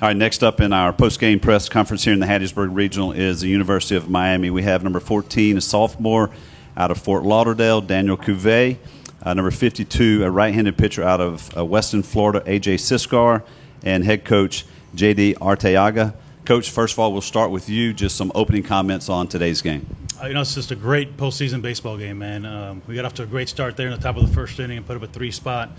All right, next up in our post-game press conference here in the Hattiesburg Regional is the University of Miami. We have number 14, a sophomore out of Fort Lauderdale, Daniel Cuvée. Number 52, a right-handed pitcher out of Weston, Florida, A.J. Siskar, and head coach J.D. Arteaga. Coach, first of all, we'll start with you. Just some opening comments on today's game. It's just a great postseason baseball game, man. We got off to a great start there in the top of the first inning and put up a 3 spot.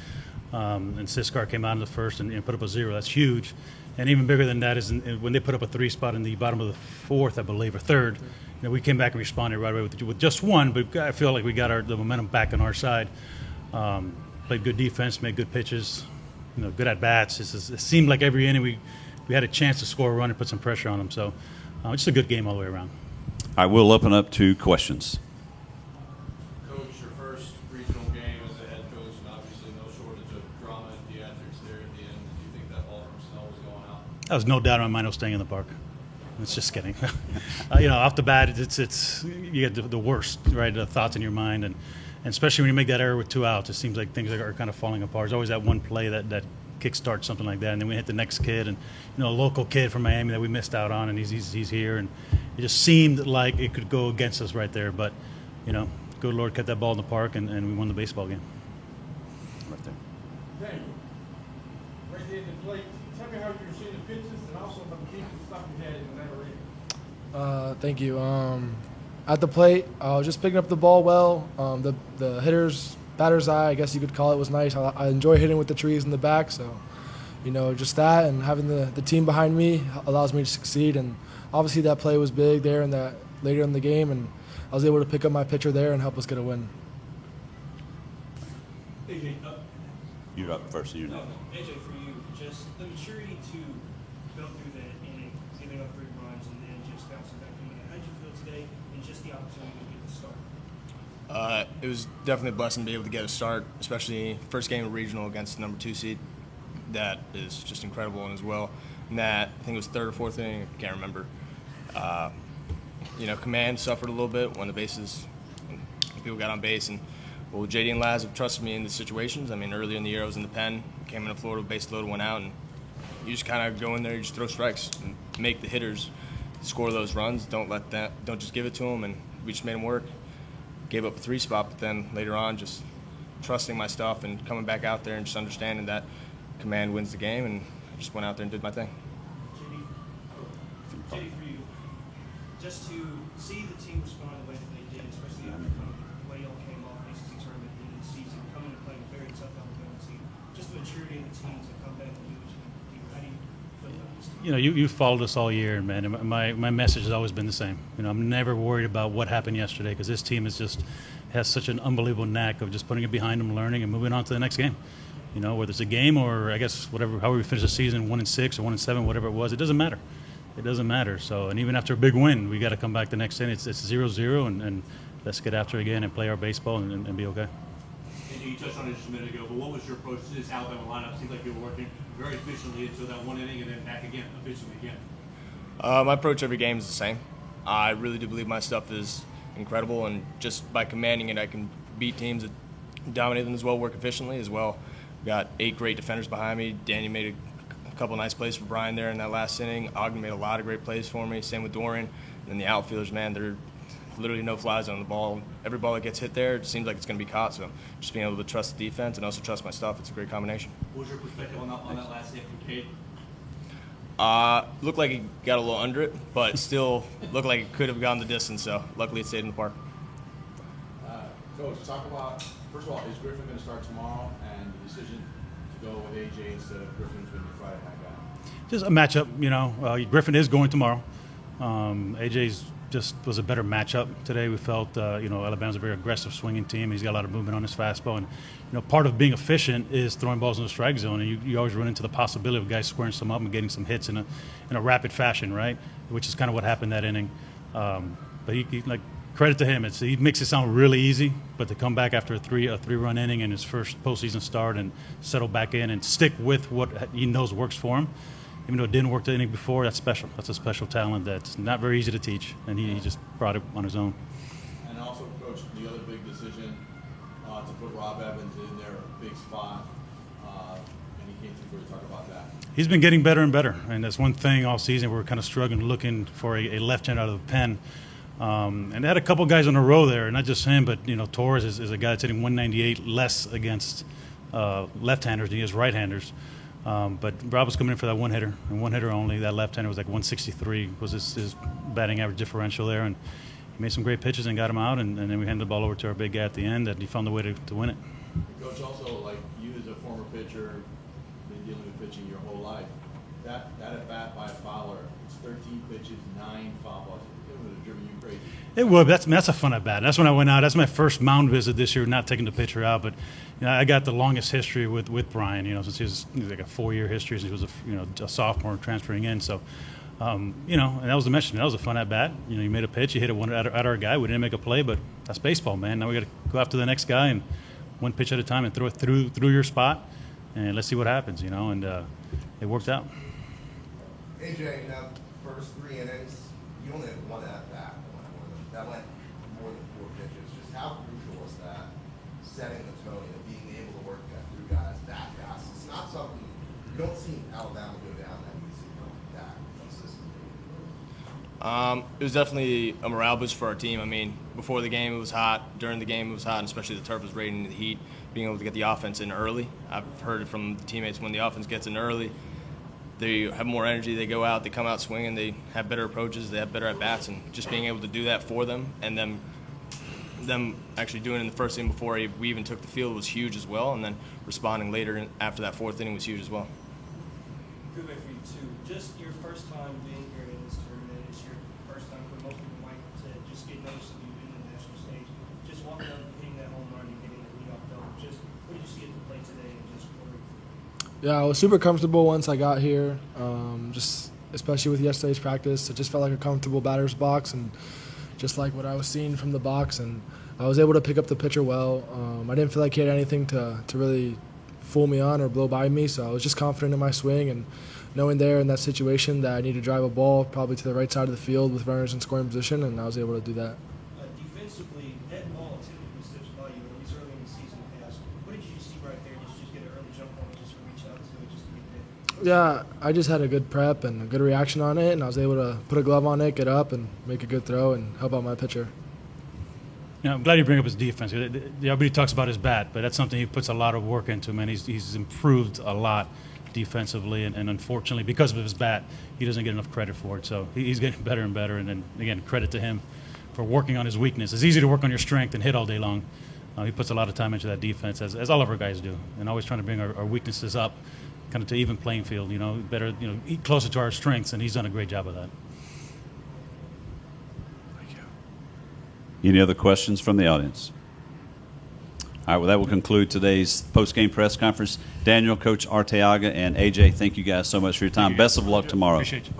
And Siskar came out in the first and put up a 0. That's huge. And even bigger than that is when they put up a 3 spot in the bottom of the 4th, I believe, or 3rd. We came back and responded right away with just 1, but I feel like we got the momentum back on our side. Played good defense, made good pitches, good at bats. It seemed like every inning we had a chance to score a run and put some pressure on them. So just a good game all the way around. All right, we'll open up to questions. Coach, your first regional game as a head coach, and obviously no shortage of drama and theatrics there at the end. Did you think that ball from Snell was going out? That was no doubt in my mind I was staying in the park. It's just kidding. Off the bat, it's you get the worst, right? The thoughts in your mind, and especially when you make that error with 2 outs, it seems like things are kind of falling apart. There's always that one play that kickstarts something like that, and then we hit the next kid, and a local kid from Miami that we missed out on, and he's here, and it just seemed like it could go against us right there. But good Lord, kept that ball in the park, and we won the baseball game. Right there. Daniel, right there at the plate, tell me how you're seeing the pitches and also about the defensive stuff you had in that arena. Thank you. At the plate, I was just picking up the ball well. The batter's eye, I guess you could call it, was nice. I enjoy hitting with the trees in the back, so just that and having the team behind me allows me to succeed. And obviously that play was big there and that later in the game, and I was able to pick up my pitcher there and help us get a win. AJ, You're up first. You're next. AJ, for you, just the maturity to go through that inning, giving up 3 runs, and then just bouncing back from that. How did you feel today, and just the opportunity to get the start? It was definitely a blessing to be able to get a start, especially first game of regional against the number 2 seed. That is just incredible, and as well, in that I think it was 3rd or 4th inning, I can't remember. Command suffered a little bit when the bases, when people got on base, and JD and Laz have trusted me in the situations. I mean, earlier in the year I was in the pen, came into Florida, base loaded, went out, and you just kind of go in there, you just throw strikes, and make the hitters score those runs. Don't just give it to them, and we just made them work. Gave up a 3 spot, but then later on, just trusting my stuff and coming back out there and just understanding that command wins the game, and I just went out there and did my thing. JD, for you, just to see the team respond the way that they did, especially after the way y'all came off ACC tournament in the season, coming to play a very tough Alabama team, just the maturity of the team to come back and do what you do. How do you feel about this team? You've followed us all year, man. And my message has always been the same. I'm never worried about what happened yesterday because this team has such an unbelievable knack of just putting it behind them, learning, and moving on to the next game. Whether it's a game or I guess however we finish the season, 1-6 or 1-7, whatever it was, it doesn't matter. It doesn't matter. So, and even after a big win, we got to come back the next inning. It's 0-0, and let's get after it again and play our baseball and be okay. And you touched on it just a minute ago, but what was your approach to this Alabama lineup? It seemed like you were working very efficiently until that 1 inning and then back again, efficiently again. My approach every game is the same. I really do believe my stuff is incredible, and just by commanding it, I can beat teams that dominate them as well, work efficiently as well. Got 8 great defenders behind me. Danny made a couple nice plays for Brian there in that last inning. Ogden made a lot of great plays for me. Same with Dorian. And then the outfielders, man, they're literally no flies on the ball. Every ball that gets hit there, it seems like it's going to be caught. So just being able to trust the defense and also trust my stuff, it's a great combination. What was your perspective on that last hit from Cade? Looked like he got a little under it, but still looked like it could have gone the distance. So luckily it stayed in the park. Coach, talk about, first of all, is Griffin going to start tomorrow, and the decision to go with AJ instead of Griffin's been the Friday night guy? Just a matchup, Griffin is going tomorrow. AJ's just was a better matchup today. We felt, Alabama's a very aggressive swinging team. He's got a lot of movement on his fastball. And, part of being efficient is throwing balls in the strike zone. And you always run into the possibility of guys squaring some up and getting some hits in a rapid fashion, right? Which is kind of what happened that inning. But he credit to him. He makes it sound really easy, but to come back after a three-run inning in his first postseason start and settle back in and stick with what he knows works for him, even though it didn't work the inning before, that's special. That's a special talent that's not very easy to teach, and he just brought it on his own. And also, Coach, the other big decision to put Rob Evans in there, a big spot, and he came through for you. Talk about that. He's been getting better and better, and that's one thing all season. We were kind of struggling looking for a left-hand out of the pen. And they had a couple guys on a row there, not just him, but Torres is a guy that's hitting 198 less against left-handers than he is right-handers. But Rob was coming in for that one hitter, and one hitter only. That left-hander was like 163 was his batting average differential there, and he made some great pitches and got him out, and then we handed the ball over to our big guy at the end, and he found a way to win it. Coach, also, like you as a former pitcher, been dealing with pitching your whole life, that at bat by a Fowler, it's 13 pitches, 9 foul balls. It would have driven you crazy. It would. That's a fun at bat. That's when I went out. That's my first mound visit this year, not taking the pitcher out. But I got the longest history with Brian. Since he was like a 4-year history since he was a sophomore transferring in. So, and that was the mission. That was a fun at bat. You made a pitch, you hit it one at our guy. We didn't make a play, but that's baseball, man. Now we got to go after the next guy and one pitch at a time and throw it through your spot, and let's see what happens. And it worked out. AJ, first 3 innings, you only had one at bat. That went more than 4 pitches. Just how crucial was that, setting the tone and being able to work that through guys that fast? It's not something you don't see Alabama go down that easy that consistently. It was definitely a morale boost for our team. I mean, before the game it was hot, during the game it was hot, and especially the turf was raging in the heat. Being able to get the offense in early, I've heard it from the teammates when the offense gets in early, they have more energy, they go out, they come out swinging, they have better approaches, they have better at-bats, and just being able to do that for them and them actually doing it in the first inning before we even took the field was huge as well, and then responding later after that 4th inning was huge as well. Good way for you too. Just your first time being here in this tournament, it's your first time for most people might to just get noticed of you in the national stage. Just walking up and hitting that home run and getting the leadoff double. Just what did you see at the plate today and just what were Yeah, I was super comfortable once I got here. Just especially with yesterday's practice, it just felt like a comfortable batter's box, and just like what I was seeing from the box, and I was able to pick up the pitcher well. I didn't feel like he had anything to really fool me on or blow by me, so I was just confident in my swing and knowing there in that situation that I need to drive a ball probably to the right side of the field with runners in scoring position, and I was able to do that. defensively, that ball typically slips by you, at least early in the season past. What did you see right there? Just get an early jump on it, just to reach out to it, just to get there? Yeah, I just had a good prep and a good reaction on it, and I was able to put a glove on it, get up, and make a good throw and help out my pitcher. I'm glad you bring up his defense. Everybody talks about his bat, but that's something he puts a lot of work into, man. He's improved a lot defensively, and unfortunately, because of his bat, he doesn't get enough credit for it. So he's getting better and better, and then, again, credit to him for working on his weakness. It's easy to work on your strength and hit all day long. He puts a lot of time into that defense, as all of our guys do, and always trying to bring our weaknesses up, kind of to even playing field, better, eat closer to our strengths, and he's done a great job of that. Any other questions from the audience? All right, well, that will conclude today's post-game press conference. Daniel, Coach Arteaga, and AJ, thank you guys so much for your time. Best of luck tomorrow. Appreciate you.